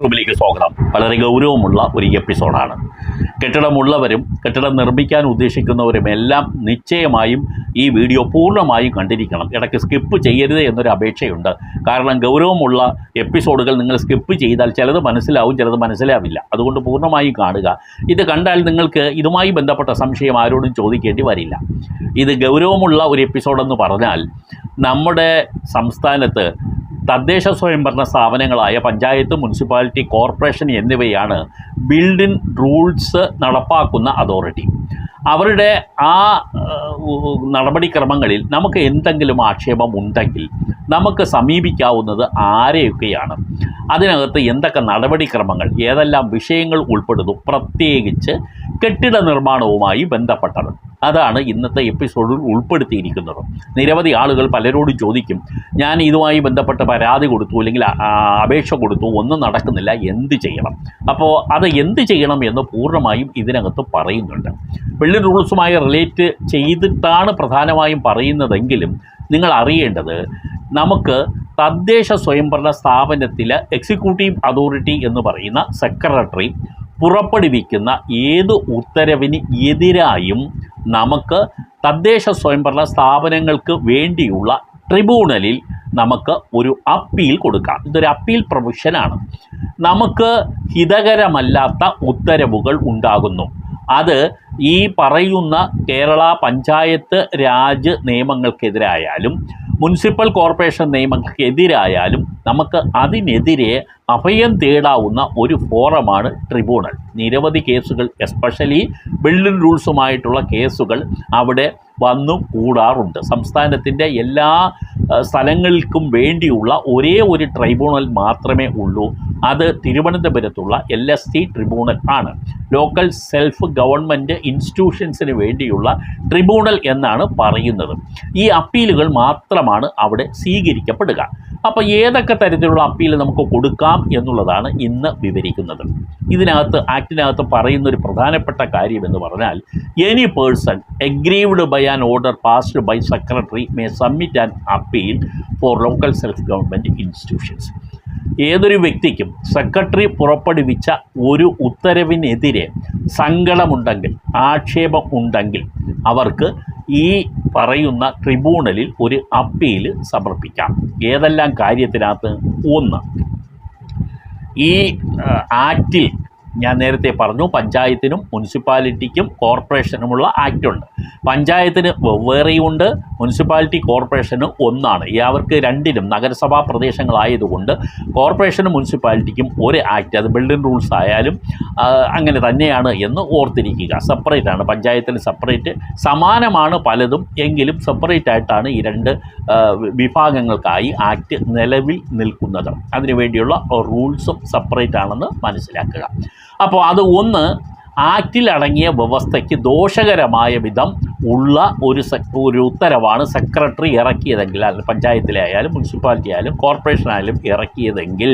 റൂമിലേക്ക് സ്വാഗതം. വളരെ ഗൗരവമുള്ള ഒരു എപ്പിസോഡാണ്. കെട്ടിടമുള്ളവരും കെട്ടിടം നിർമ്മിക്കാൻ ഉദ്ദേശിക്കുന്നവരും എല്ലാം നിശ്ചയമായും ഈ വീഡിയോ പൂർണ്ണമായും കണ്ടിരിക്കണം. ഇടയ്ക്ക് സ്കിപ്പ് ചെയ്യരുത് എന്നൊരു അപേക്ഷയുണ്ട്. കാരണം ഗൗരവമുള്ള എപ്പിസോഡുകൾ നിങ്ങൾ സ്കിപ്പ് ചെയ്താൽ ചിലത് മനസ്സിലാവും, ചിലത് മനസ്സിലാവില്ല. അതുകൊണ്ട് പൂർണ്ണമായും കാണുക. ഇത് കണ്ടാൽ നിങ്ങൾക്ക് ഇതുമായി ബന്ധപ്പെട്ട സംശയം ആരോടും ചോദിക്കേണ്ടി വരില്ല. ഇത് ഗൗരവമുള്ള ഒരു എപ്പിസോഡെന്ന് പറഞ്ഞാൽ നമ്മുടെ സംസ്ഥാനത്ത് തദ്ദേശ സ്വയംഭരണ സ്ഥാപനങ്ങളായ പഞ്ചായത്ത്, മുനിസിപ്പാലിറ്റി, കോർപ്പറേഷൻ എന്നിവയാണ് ബിൽഡിംഗ് റൂൾസ് നടപ്പാക്കുന്ന അതോറിറ്റി. അവരുടെ ആ നടപടിക്രമങ്ങളിൽ നമുക്ക് എന്തെങ്കിലും ആക്ഷേപം ഉണ്ടെങ്കിൽ നമുക്ക് സമീപിക്കാവുന്നത് ആരെയൊക്കെയാണ്, അതിനകത്ത് എന്തൊക്കെ നടപടിക്രമങ്ങൾ, ഏതെല്ലാം വിഷയങ്ങൾ ഉൾപ്പെടുന്നു, പ്രത്യേകിച്ച് കെട്ടിട നിർമ്മാണവുമായി ബന്ധപ്പെട്ടത്. അതാണ് ഇന്നത്തെ എപ്പിസോഡിൽ ഉൾപ്പെടുത്തിയിരിക്കുന്നത്. നിരവധി ആളുകൾ പലരോടും ചോദിക്കും, ഞാൻ ഇതുമായി ബന്ധപ്പെട്ട് പരാതി കൊടുത്തു, അല്ലെങ്കിൽ അപേക്ഷ കൊടുത്തു, ഒന്നും നടക്കുന്നില്ല, എന്ത് ചെയ്യണം? അപ്പോൾ അത് എന്ത് ചെയ്യണം എന്ന് പൂർണ്ണമായും ഇതിനകത്ത് പറയുന്നുണ്ട്. ബിൽഡിംഗ് റൂൾസുമായി റിലേറ്റ് ചെയ്തിട്ടാണ് പ്രധാനമായും പറയുന്നതെങ്കിലും നിങ്ങൾ അറിയേണ്ടത്, നമുക്ക് തദ്ദേശ സ്വയംഭരണ സ്ഥാപനത്തിലെ എക്സിക്യൂട്ടീവ് അതോറിറ്റി എന്ന് പറയുന്ന സെക്രട്ടറി പുറപ്പെടുവിക്കുന്ന ഏത് ഉത്തരവിന് എതിരായും നമുക്ക് തദ്ദേശ സ്വയംഭരണ സ്ഥാപനങ്ങൾക്ക് വേണ്ടിയുള്ള ട്രിബ്യൂണലിൽ നമുക്ക് ഒരു അപ്പീൽ കൊടുക്കാം. ഇതൊരു അപ്പീൽ പ്രൊവിഷനാണ്. നമുക്ക് ഹിതകരമല്ലാത്ത ഉത്തരവുകൾ ഉണ്ടാകുന്നു. അത് ഈ പറയുന്ന കേരള പഞ്ചായത്ത് രാജ് നിയമങ്ങൾക്കെതിരായാലും മുനിസിപ്പൽ കോർപ്പറേഷൻ നിയമങ്ങൾക്കെതിരായാലും നമുക്ക് അതിനെതിരെ അഭയം തേടാവുന്ന ഒരു ഫോറമാണ് ട്രിബ്യൂണൽ. നിരവധി കേസുകൾ, എസ്പെഷ്യലി ബിൽഡിംഗ് റൂൾസുമായിട്ടുള്ള കേസുകൾ അവിടെ വന്നു കൂടാറുണ്ട്. സംസ്ഥാനത്തിൻ്റെ എല്ലാ സ്ഥലങ്ങൾക്കും വേണ്ടിയുള്ള ഒരേ ഒരു ട്രൈബ്യൂണൽ മാത്രമേ ഉള്ളൂ. അത് തിരുവനന്തപുരത്തുള്ള LST ട്രിബ്യൂണൽ ആണ്. ലോക്കൽ സെൽഫ് ഗവൺമെൻറ് ഇൻസ്റ്റിറ്റ്യൂഷൻസിന് വേണ്ടിയുള്ള ട്രിബ്യൂണൽ എന്നാണ് പറയുന്നത്. ഈ അപ്പീലുകൾ മാത്രമാണ് അവിടെ സ്വീകരിക്കപ്പെടുക. അപ്പോൾ ഏതൊക്കെ തരത്തിലുള്ള അപ്പീൽ നമുക്ക് കൊടുക്കാം എന്നുള്ളതാണ് ഇന്ന് വിവരിക്കുന്നത്. ഇതിനകത്ത് ആക്ടിനകത്ത് പറയുന്നൊരു പ്രധാനപ്പെട്ട കാര്യം എന്ന് പറഞ്ഞാൽ, any person aggrieved by an order passed by secretary may submit an appeal for local self government institutions. ഏതൊരു വ്യക്തിക്കും സെക്രട്ടറി പുറപ്പെടുവിച്ച ഒരു ഉത്തരവിനെതിരെ സങ്കടമുണ്ടെങ്കിൽ, ആക്ഷേപം ഉണ്ടെങ്കിൽ അവർക്ക് ഈ പറയുന്ന ട്രിബ്യൂണലിൽ ഒരു അപ്പീൽ സമർപ്പിക്കാം. ഏതെല്ലാം കാര്യത്തിനകത്ത്? ഒന്ന്, ഈ ആക്റ്റിൽ ഞാൻ നേരത്തെ പറഞ്ഞു, പഞ്ചായത്തിനും മുനിസിപ്പാലിറ്റിക്കും കോർപ്പറേഷനുമുള്ള ആക്റ്റുണ്ട്. പഞ്ചായത്തിന് വെവ്വേറെയുണ്ട്, മുനിസിപ്പാലിറ്റി കോർപ്പറേഷന് ഒന്നാണ്. അവർക്ക് രണ്ടിനും നഗരസഭാ പ്രദേശങ്ങളായതുകൊണ്ട് കോർപ്പറേഷനും മുനിസിപ്പാലിറ്റിക്കും ഒരു ആക്റ്റ്, അത് ബിൽഡിംഗ് റൂൾസ് ആയാലും അങ്ങനെ തന്നെയാണ് എന്ന് ഓർത്തിരിക്കുക. സെപ്പറേറ്റ് ആണ്. പഞ്ചായത്തിന് സെപ്പറേറ്റ്, സമാനമാണ് പലതും, എങ്കിലും സെപ്പറേറ്റ് ആയിട്ടാണ് ഈ രണ്ട് വിഭാഗങ്ങൾക്കായി ആക്ട് നിലവിൽ നിൽക്കുന്നത്. അതിനുവേണ്ടിയുള്ള റൂൾസും സെപ്പറേറ്റ് ആണെന്ന് മനസ്സിലാക്കുക. അപ്പോൾ അത് ഒന്ന്, ആക്റ്റിലടങ്ങിയ വ്യവസ്ഥയ്ക്ക് ദോഷകരമായ വിധം ഉള്ള ഒരു ഉത്തരവാണ് സെക്രട്ടറി ഇറക്കിയതെങ്കിൽ, അത് പഞ്ചായത്തിലെ ആയാലും മുനിസിപ്പാലിറ്റി ആയാലും കോർപ്പറേഷൻ ആയാലും ഇറക്കിയതെങ്കിൽ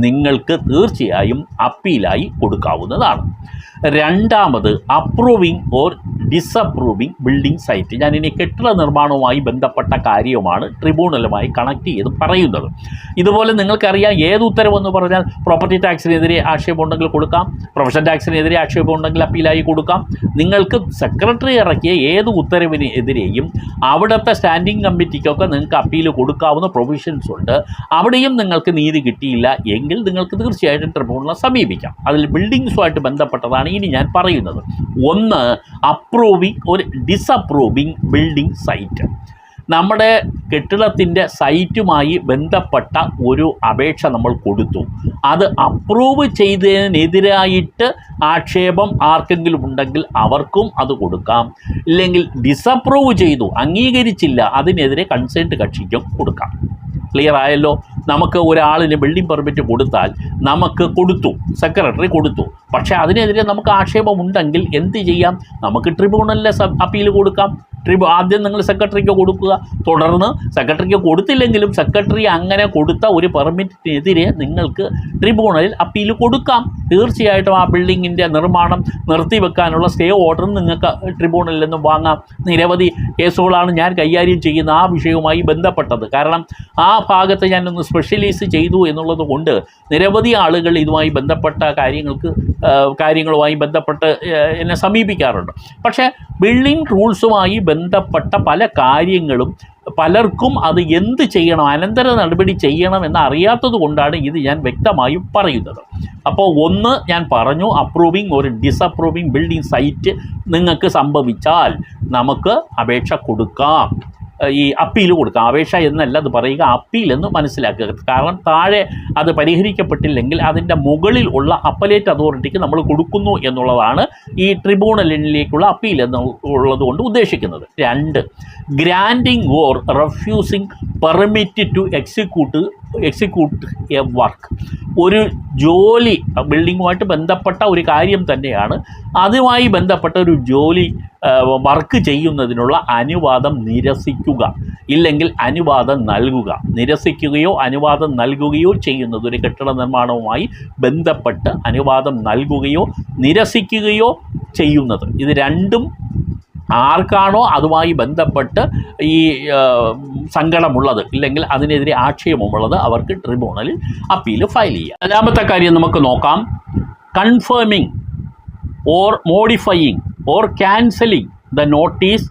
നിങ്ങൾക്ക് തീർച്ചയായും അപ്പീലായി കൊടുക്കാവുന്നതാണ്. രണ്ടാമത്, അപ്രൂവിങ് ഓർ ഡിസപ്രൂവിങ് ബിൽഡിംഗ് സൈറ്റ്. ഞാനിനി കെട്ടിട നിർമ്മാണവുമായി ബന്ധപ്പെട്ട കാര്യമാണ് ട്രിബ്യൂണലുമായി കണക്ട് ചെയ്ത് പറയുന്നത്. ഇതുപോലെ നിങ്ങൾക്കറിയാം, ഏത് ഉത്തരവെന്ന് പറഞ്ഞാൽ പ്രോപ്പർട്ടി ടാക്സിനെതിരെ ആക്ഷേപമുണ്ടെങ്കിൽ കൊടുക്കാം, പ്രൊഫഷൻ ടാക്സിനെതിരെ ആക്ഷേപമുണ്ടെങ്കിൽ അപ്പീലായി കൊടുക്കാം. നിങ്ങൾക്ക് സെക്രട്ടറി ഇറക്കിയ ഏത് ഉത്തരവിന് എതിരെയും അവിടുത്തെ സ്റ്റാൻഡിംഗ് കമ്മിറ്റിക്കൊക്കെ നിങ്ങൾക്ക് അപ്പീൽ കൊടുക്കാവുന്ന പ്രൊവിഷൻസ് ഉണ്ട്. അവിടെയും നിങ്ങൾക്ക് നീതി കിട്ടിയില്ല എങ്കിൽ നിങ്ങൾക്ക് തീർച്ചയായിട്ടും ട്രിബ്യൂണലിനെ സമീപിക്കാം. അതിൽ ബിൽഡിങ്സുമായിട്ട് ബന്ധപ്പെട്ടതാണ് ഇനി ഞാൻ പറയുന്നത്. ഒന്ന്, അപ്രൂവിങ് ഒരു ഡിസപ്രൂവിങ് ബിൽഡിംഗ് സൈറ്റ്. നമ്മുടെ കെട്ടിടത്തിൻ്റെ സൈറ്റുമായി ബന്ധപ്പെട്ട ഒരു അപേക്ഷ നമ്മൾ കൊടുത്തു, അത് അപ്രൂവ് ചെയ്തതിനെതിരായിട്ട് ആക്ഷേപം ആർക്കെങ്കിലും ഉണ്ടെങ്കിൽ അവർക്കും അത് കൊടുക്കാം. ഇല്ലെങ്കിൽ ഡിസപ്രൂവ് ചെയ്തു, അംഗീകരിച്ചില്ല, അതിനെതിരെ കൺസേൺഡ് കക്ഷിക്കും കൊടുക്കാം. ക്ലിയർ ആയല്ലോ? നമുക്ക് ഒരാളിന് ബിൽഡിംഗ് പെർമിറ്റ് കൊടുത്താൽ, നമുക്ക് കൊടുത്തു, സെക്രട്ടറി കൊടുത്തു, പക്ഷേ അതിനെതിരെ നമുക്ക് ആക്ഷേപമുണ്ടെങ്കിൽ എന്ത് ചെയ്യാം? നമുക്ക് ട്രിബ്യൂണലിലെ അപ്പീൽ കൊടുക്കാം. ആദ്യം നിങ്ങൾ സെക്രട്ടറിക്ക് കൊടുക്കുക, തുടർന്ന് സെക്രട്ടറിക്ക് കൊടുത്തില്ലെങ്കിലും സെക്രട്ടറി അങ്ങനെ കൊടുത്ത ഒരു പെർമിറ്റിനെതിരെ നിങ്ങൾക്ക് ട്രിബ്യൂണലിൽ അപ്പീൽ കൊടുക്കാം. തീർച്ചയായിട്ടും ആ ബിൽഡിങ്ങിൻ്റെ നിർമ്മാണം നിർത്തിവെക്കാനുള്ള സ്റ്റേ ഓർഡറും നിങ്ങൾക്ക് ട്രിബ്യൂണലിൽ നിന്നും വാങ്ങാം. നിരവധി കേസുകളാണ് ഞാൻ കൈകാര്യം ചെയ്യുന്ന ആ വിഷയവുമായി ബന്ധപ്പെട്ടത്. കാരണം ആ ഭാഗത്ത് ഞാനൊന്ന് സ്പെഷ്യലൈസ് ചെയ്തു എന്നുള്ളത് കൊണ്ട് നിരവധി ആളുകൾ ഇതുമായി ബന്ധപ്പെട്ട കാര്യങ്ങളുമായി ബന്ധപ്പെട്ട് എന്നെ സമീപിക്കാറുണ്ട്. പക്ഷേ ബിൽഡിംഗ് റൂൾസുമായി ബന്ധപ്പെട്ട പല കാര്യങ്ങളും പലർക്കും അത് എന്ത് ചെയ്യണം, അനന്തര നടപടി ചെയ്യണം എന്ന് അറിയാത്തത് കൊണ്ടാണ് ഇത് ഞാൻ വ്യക്തമായും പറയുന്നത്. അപ്പോൾ ഒന്ന് ഞാൻ പറഞ്ഞു, അപ്രൂവിങ് ഒരു ഡിസപ്രൂവിങ് ബിൽഡിംഗ് സൈറ്റ് നിങ്ങൾക്ക് സംഭവിച്ചാൽ നമുക്ക് അപേക്ഷ കൊടുക്കാം, ഈ അപ്പീൽ കൊടുക്കാം. അപേക്ഷ എന്നല്ല അത് പറയുക, അപ്പീൽ എന്ന് മനസ്സിലാക്കുക. കാരണം താഴെ അത് പരിഹരിക്കപ്പെട്ടില്ലെങ്കിൽ അതിൻ്റെ മുകളിൽ ഉള്ള അപ്പലേറ്റ് അതോറിറ്റിക്ക് നമ്മൾ കൊടുക്കുന്നു എന്നുള്ളതാണ് ഈ ട്രിബ്യൂണലിലേക്കുള്ള അപ്പീൽ എന്നുള്ളത് കൊണ്ട് ഉദ്ദേശിക്കുന്നത്. 2, granting or refusing permit to execute a work. ഒരു ജോലി ബിൽഡിങ്ങുമായിട്ട് ബന്ധപ്പെട്ട ഒരു കാര്യം തന്നെയാണ്, അതുമായി ബന്ധപ്പെട്ട ഒരു ജോലി വർക്ക് ചെയ്യുന്നതിനുള്ള അനുവാദം നിരസിക്കുക, ഇല്ലെങ്കിൽ അനുവാദം നൽകുക. നിരസിക്കുകയോ അനുവാദം നൽകുകയോ ചെയ്യുന്നത് ഒരു കെട്ടിട നിർമ്മാണവുമായി ബന്ധപ്പെട്ട് അനുവാദം നൽകുകയോ നിരസിക്കുകയോ ചെയ്യുന്നത്, ഇത് രണ്ടും ആർക്കാണോ അതുമായി ബന്ധപ്പെട്ട് ഈ സങ്കടമുള്ളത് ഇല്ലെങ്കിൽ അതിനെതിരെ ആക്ഷേപമുള്ളത് അവർക്ക് ട്രിബ്യൂണലിൽ അപ്പീൽ ഫയൽ ചെയ്യാം. 4ാമത്തെ കാര്യം നമുക്ക് നോക്കാം. Confirming or modifying or cancelling the notice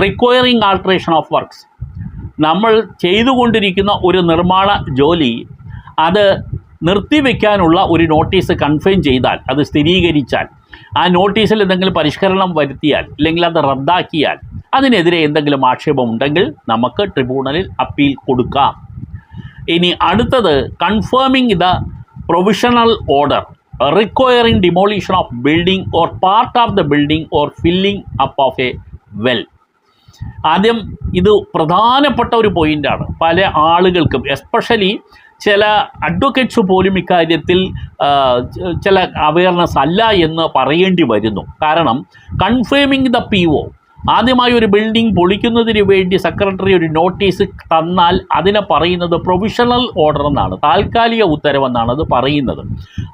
requiring alteration of works. നമ്മൾ ചെയ്തുകൊണ്ടിരിക്കുന്ന ഒരു നിർമ്മാണ ജോലി അത് നിർത്തിവെക്കാനുള്ള ഒരു നോട്ടീസ് കൺഫേം ചെയ്താൽ, അത് സ്ഥിരീകരിച്ചാൽ, ആ നോട്ടീസിൽ എന്തെങ്കിലും പരിഷ്കരണം വരുത്തിയാൽ ഇല്ലെങ്കിൽ അത് റദ്ദാക്കിയാൽ അതിനെതിരെ എന്തെങ്കിലും ആക്ഷേപം ഉണ്ടെങ്കിൽ നമുക്ക് ട്രിബ്യൂണലിൽ അപ്പീൽ കൊടുക്കാം. ഇനി അടുത്തത് confirming the provisional order requiring demolition of building or part of the building or filling up of A well. ആദ്യം ഇത് പ്രധാനപ്പെട്ട ഒരു പോയിൻ്റാണ്. പല ആളുകൾക്കും എസ്പെഷ്യലി ചില അഡ്വക്കേറ്റ്സ് പോലും ഇക്കാര്യത്തിൽ ചില അവയർനെസ് അല്ല എന്ന് പറയേണ്ടി വരുന്നു. കാരണം കൺഫേമിംഗ് ദ PO, ആദ്യമായി ഒരു ബിൽഡിംഗ് പൊളിക്കുന്നതിന് വേണ്ടി സെക്രട്ടറി ഒരു നോട്ടീസ് തന്നാൽ അതിനെ പറയുന്നത് പ്രൊവിഷണൽ ഓർഡർ എന്നാണ്, താൽക്കാലിക ഉത്തരവെന്നാണ് അത് പറയുന്നത്.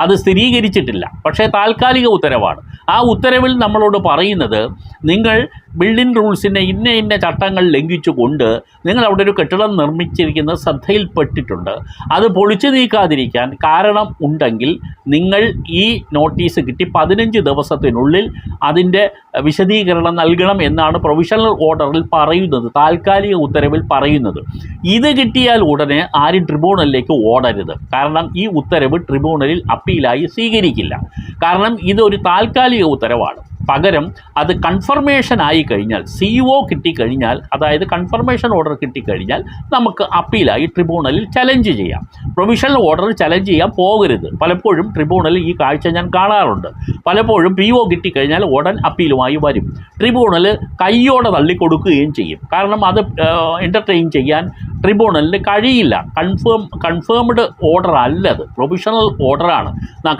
അത് സ്ഥിരീകരിച്ചിട്ടില്ല, പക്ഷേ താൽക്കാലിക ഉത്തരവാണ്. ആ ഉത്തരവിൽ നമ്മളോട് പറയുന്നത് നിങ്ങൾ ബിൽഡിംഗ് റൂൾസിൻ്റെ ഇന്ന ചട്ടങ്ങൾ ലംഘിച്ചുകൊണ്ട് നിങ്ങൾ അവിടെ ഒരു കെട്ടിടം നിർമ്മിച്ചിരിക്കുന്നത് ശ്രദ്ധയിൽപ്പെട്ടിട്ടുണ്ട്, അത് പൊളിച്ചു നീക്കാതിരിക്കാൻ കാരണം ഉണ്ടെങ്കിൽ നിങ്ങൾ ഈ നോട്ടീസ് കിട്ടി 15 ദിവസത്തിനുള്ളിൽ അതിൻ്റെ വിശദീകരണം നൽകണം എന്നാണ് പ്രൊവിഷണൽ ഓർഡറിൽ പറയുന്നത്, താൽക്കാലിക ഉത്തരവിൽ പറയുന്നത്. ഇത് കിട്ടിയാൽ ഉടനെ ആരും ട്രിബ്യൂണലിലേക്ക് ഓടരുത്. കാരണം ഈ ഉത്തരവ് ട്രിബ്യൂണലിൽ അപ്പീലായി സ്വീകരിക്കില്ല. കാരണം ഇതൊരു താൽക്കാലിക ഉത്തരവാണ്. പകരം അത് കൺഫർമേഷൻ ആയി കഴിഞ്ഞാൽ, CO കിട്ടിക്കഴിഞ്ഞാൽ, അതായത് കൺഫർമേഷൻ ഓർഡർ കിട്ടിക്കഴിഞ്ഞാൽ നമുക്ക് അപ്പീലായി ട്രിബ്യൂണലിൽ ചലഞ്ച് ചെയ്യാം. പ്രൊവിഷണൽ ഓർഡർ ചലഞ്ച് ചെയ്യാൻ പോകരുത്. പലപ്പോഴും ട്രിബ്യൂണലിൽ ഈ കാഴ്ച ഞാൻ കാണാറുണ്ട്. പലപ്പോഴും PO കിട്ടിക്കഴിഞ്ഞാൽ ഉടൻ അപ്പീലുമായി വരും. ട്രിബ്യൂണൽ കയ്യോടെ തള്ളിക്കൊടുക്കുകയും ചെയ്യും. കാരണം അത് എൻ്റർടൈൻ ചെയ്യാൻ ട്രിബ്യൂണലിന് കഴിയില്ല. കൺഫേംഡ് ഓർഡർ അല്ലത്, പ്രൊവിഷണൽ ഓർഡറാണ്.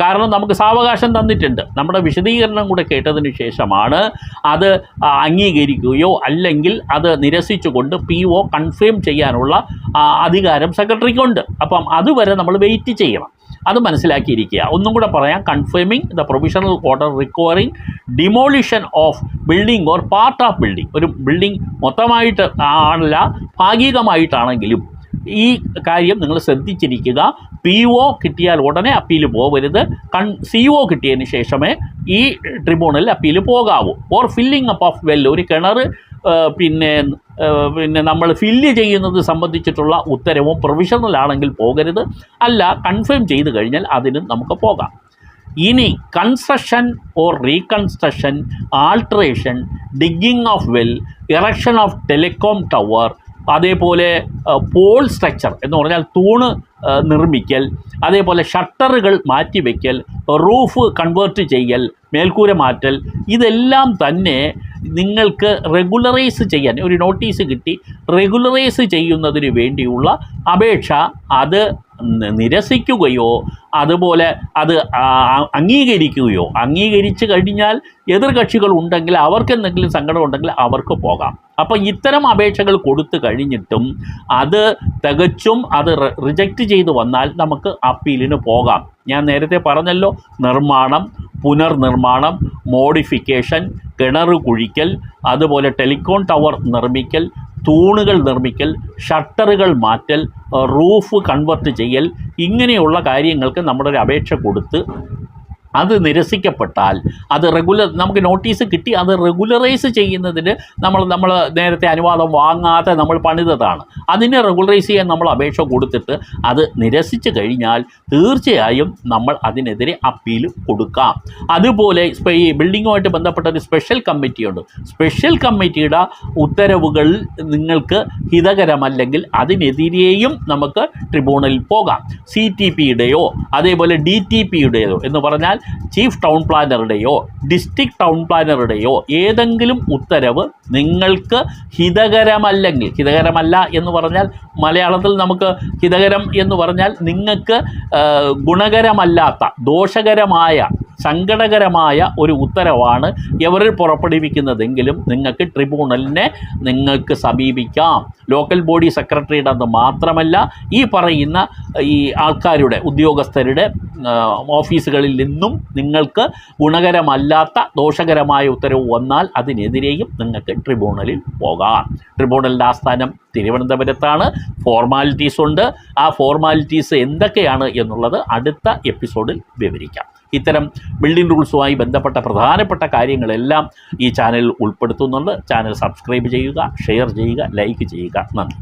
കാരണം നമുക്ക് സാവകാശം തന്നിട്ടുണ്ട്. നമ്മുടെ വിശദീകരണം കൂടെ കേട്ടതിന് ശേഷമാണ് അത് അംഗീകരിക്കുകയോ അല്ലെങ്കിൽ അത് നിരസിച്ചുകൊണ്ട് PO കൺഫേം ചെയ്യാനുള്ള അധികാരം സെക്രട്ടറിക്കുണ്ട്. അപ്പം അതുവരെ നമ്മൾ വെയിറ്റ് ചെയ്യണം. അത് മനസ്സിലാക്കിയിരിക്കുക. ഒന്നും കൂടെ പറയാം, confirming the provisional order requiring demolition of building or part of building. ഒരു ബിൽഡിംഗ് മൊത്തമായിട്ട് അല്ല, ഭാഗികമായിട്ടാണെങ്കിലും ഈ കാര്യം നിങ്ങൾ ശ്രദ്ധിച്ചിരിക്കുക. PO കിട്ടിയാൽ ഉടനെ അപ്പീൽ പോകരുത്. CO കിട്ടിയതിന് ശേഷമേ ഈ ട്രിബ്യൂണലിൽ അപ്പീൽ പോകാവൂ. Or filling up of well, ഒരു കിണർ പിന്നെ നമ്മൾ ഫില്ല് ചെയ്യുന്നത് സംബന്ധിച്ചിട്ടുള്ള ഉത്തരവും പ്രൊവിഷണൽ ആണെങ്കിൽ പോകരുത്. അല്ല, കൺഫേം ചെയ്ത് കഴിഞ്ഞാൽ അതിനും നമുക്ക് പോകാം. ഇനി construction or reconstruction, alteration, digging of well, erection of telecom tower, അതേപോലെ പോൾ സ്ട്രക്ചർ എന്ന് പറഞ്ഞാൽ തൂണ് നിർമ്മിക്കൽ, അതേപോലെ ഷട്ടറുകൾ മാറ്റിവെക്കൽ, റൂഫ് കൺവേർട്ട് ചെയ്യൽ, മേൽക്കൂര മാറ്റൽ, ഇതെല്ലാം തന്നെ നിങ്ങൾക്ക് റെഗുലറൈസ് ചെയ്യാൻ ഒരു നോട്ടീസ് കിട്ടി, റെഗുലറൈസ് ചെയ്യുന്നതിന് വേണ്ടിയുള്ള അപേക്ഷ അത് നിരസിക്കുകയോ അതുപോലെ അത് അംഗീകരിക്കുകയോ, അംഗീകരിച്ച് കഴിഞ്ഞാൽ എതിർകക്ഷികൾ ഉണ്ടെങ്കിൽ അവർക്ക് എന്തെങ്കിലും സങ്കടം ഉണ്ടെങ്കിൽ അവർക്ക് പോകാം. അപ്പോൾ ഇത്തരം അപേക്ഷകൾ കൊടുത്തു കഴിഞ്ഞിട്ടും അത് തികച്ചും അത് റിജക്റ്റ് ചെയ്തു വന്നാൽ നമുക്ക് അപ്പീലിന് പോകാം. ഞാൻ നേരത്തെ പറഞ്ഞല്ലോ, നിർമ്മാണം, പുനർനിർമ്മാണം, മോഡിഫിക്കേഷൻ, കിണർ കുഴിക്കൽ, അതുപോലെ ടെലികോം ടവർ നിർമ്മിക്കൽ, തൂണുകൾ നിർമ്മിക്കൽ, ഷട്ടറുകൾ മാറ്റൽ, റൂഫ് കൺവെർട്ട് ചെയ്യൽ, ഇങ്ങനെയുള്ള കാര്യങ്ങൾക്ക് നമ്മളൊരു അപേക്ഷ കൊടുത്ത് അത് നിരസിക്കപ്പെട്ടാൽ അത് നമുക്ക് നോട്ടീസ് കിട്ടി, അത് റെഗുലറൈസ് ചെയ്യുന്നതിന് നമ്മൾ നേരത്തെ അനുവാദം വാങ്ങാതെ നമ്മൾ പണിതതാണ്. അതിനെ റെഗുലറൈസ് ചെയ്യാൻ നമ്മൾ അപേക്ഷ കൊടുത്തിട്ട് അത് നിരസിച്ച് കഴിഞ്ഞാൽ തീർച്ചയായും നമ്മൾ അതിനെതിരെ അപ്പീൽ കൊടുക്കാം. അതുപോലെ ഈ ബിൽഡിങ്ങുമായിട്ട് ബന്ധപ്പെട്ട ഒരു സ്പെഷ്യൽ കമ്മിറ്റിയുണ്ട്. സ്പെഷ്യൽ കമ്മിറ്റിയുടെ ഉത്തരവുകൾ നിങ്ങൾക്ക് ഹിതകരമല്ലെങ്കിൽ അതിനെതിരെയും നമുക്ക് ട്രിബ്യൂണലിൽ പോകാം. CTPയുടെയോ അതേപോലെ DTPയുടെയോ എന്ന് പറഞ്ഞാൽ ചീഫ് ടൗൺ പ്ലാനറുടെയോ ഡിസ്ട്രിക്ട് ടൗൺ പ്ലാനറുടെയോ ഏതെങ്കിലും ഉത്തരവ് നിങ്ങൾക്ക് ഹിതകരമല്ലെങ്കിൽ, ഹിതകരമല്ല എന്ന് പറഞ്ഞാൽ മലയാളത്തിൽ നമുക്ക് ഹിതകരം എന്ന് പറഞ്ഞാൽ നിങ്ങൾക്ക് ഗുണകരമല്ലാത്ത, ദോഷകരമായ, സങ്കടകരമായ ഒരു ഉത്തരവാണ് ഇവരിൽ പുറപ്പെടുവിക്കുന്നതെങ്കിലും നിങ്ങൾക്ക് ട്രിബ്യൂണലിനെ നിങ്ങൾക്ക് സമീപിക്കാം. ലോക്കൽ ബോഡി സെക്രട്ടറിയുടെ അത് മാത്രമല്ല, ഈ പറയുന്ന ഈ ആൾക്കാരുടെ, ഉദ്യോഗസ്ഥരുടെ ഓഫീസുകളിൽ നിന്നും നിങ്ങൾക്ക് ഗുണകരമല്ലാത്ത, ദോഷകരമായ ഉത്തരവ് വന്നാൽ അതിനെതിരെയും നിങ്ങൾക്ക് ട്രിബ്യൂണലിൽ പോകാം. ട്രിബ്യൂണലിൻ്റെ ആസ്ഥാനം തിരുവനന്തപുരത്താണ്. ഫോർമാലിറ്റീസ് ഉണ്ട്. ആ ഫോർമാലിറ്റീസ് എന്തൊക്കെയാണ് എന്നുള്ളത് അടുത്ത എപ്പിസോഡിൽ വിവരിക്കാം. ഇത്തരം ബിൽഡിംഗ് റൂൾസുമായി ബന്ധപ്പെട്ട പ്രധാനപ്പെട്ട കാര്യങ്ങളെല്ലാം ഈ ചാനലിൽ ഉൾപ്പെടുത്തുന്നുണ്ട്. ചാനൽ സബ്സ്ക്രൈബ് ചെയ്യുക, ഷെയർ ചെയ്യുക, ലൈക്ക് ചെയ്യുക. നന്ദി.